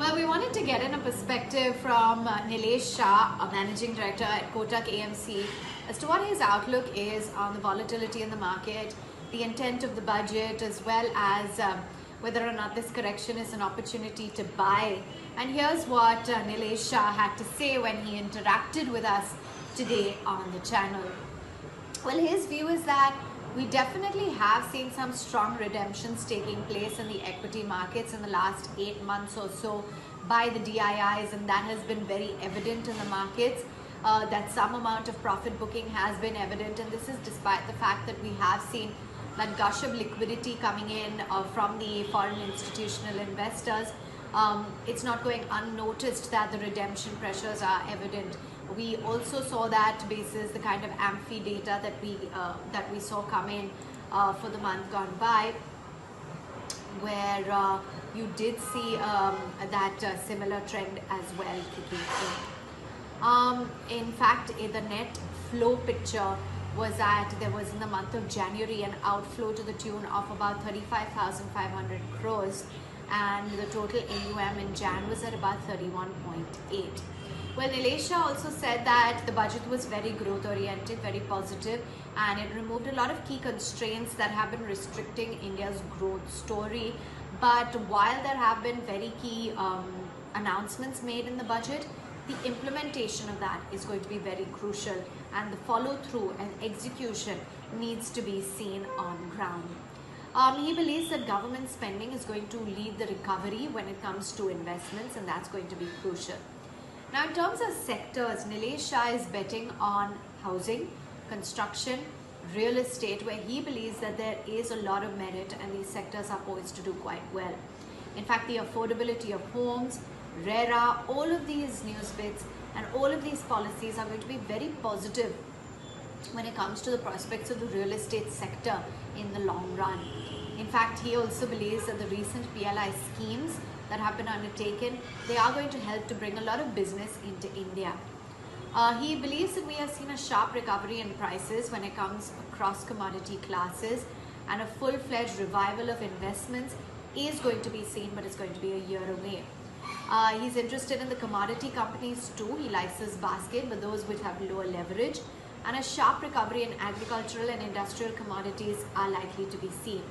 Well, we wanted to get in a perspective from Nilesh Shah, a managing director at Kotak AMC, as to what his outlook is on the volatility in the market, the intent of the budget, as well as whether or not this correction is an opportunity to buy. And here's what Nilesh Shah had to say when he interacted with us today on the channel. Well, his view is that we definitely have seen some strong redemptions taking place in the equity markets in the last 8 months or so by the DIIs, and that has been very evident in the markets. That some amount of profit booking has been evident, and this is despite the fact that we have seen that gush of liquidity coming in from the foreign institutional investors. It's not going unnoticed that the redemption pressures are evident. We also saw that basis the kind of AMFI data that we saw come in for the month gone by, where you did see that similar trend as well kicking in. In fact, the net flow picture was there was in the month of January an outflow to the tune of about 35,500 crores, and the total AUM in Jan was at about 31.8. Well, Nilesh Shah also said that the budget was very growth oriented, very positive, and it removed a lot of key constraints that have been restricting India's growth story. But while there have been very key announcements made in the budget, the implementation of that is going to be very crucial, and the follow through and execution needs to be seen on ground. He believes that government spending is going to lead the recovery when it comes to investments, and that's going to be crucial. Now, in terms of sectors, Nilesh Shah is betting on housing, construction, real estate, where he believes that there is a lot of merit and these sectors are poised to do quite well. In fact, the affordability of homes, RERA, all of these news bits and all of these policies are going to be very positive when it comes to the prospects of the real estate sector in the long run. In fact, he also believes that the recent PLI schemes that have been undertaken, they are going to help to bring a lot of business into India. He believes that we have seen a sharp recovery in prices when it comes across commodity classes, and a full-fledged revival of investments is going to be seen, but it's going to be a year away. He's interested in the commodity companies too. He likes this basket, but those which have lower leverage, and a sharp recovery in agricultural and industrial commodities are likely to be seen.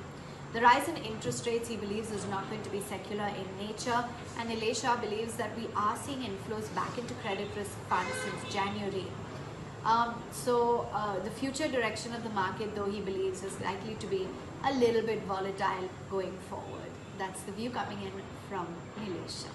The rise in interest rates, he believes, is not going to be secular in nature, and Nilesh Shah believes that we are seeing inflows back into credit risk funds since January. The future direction of the market, though, he believes is likely to be a little bit volatile going forward. That's the view coming in from Nilesh Shah.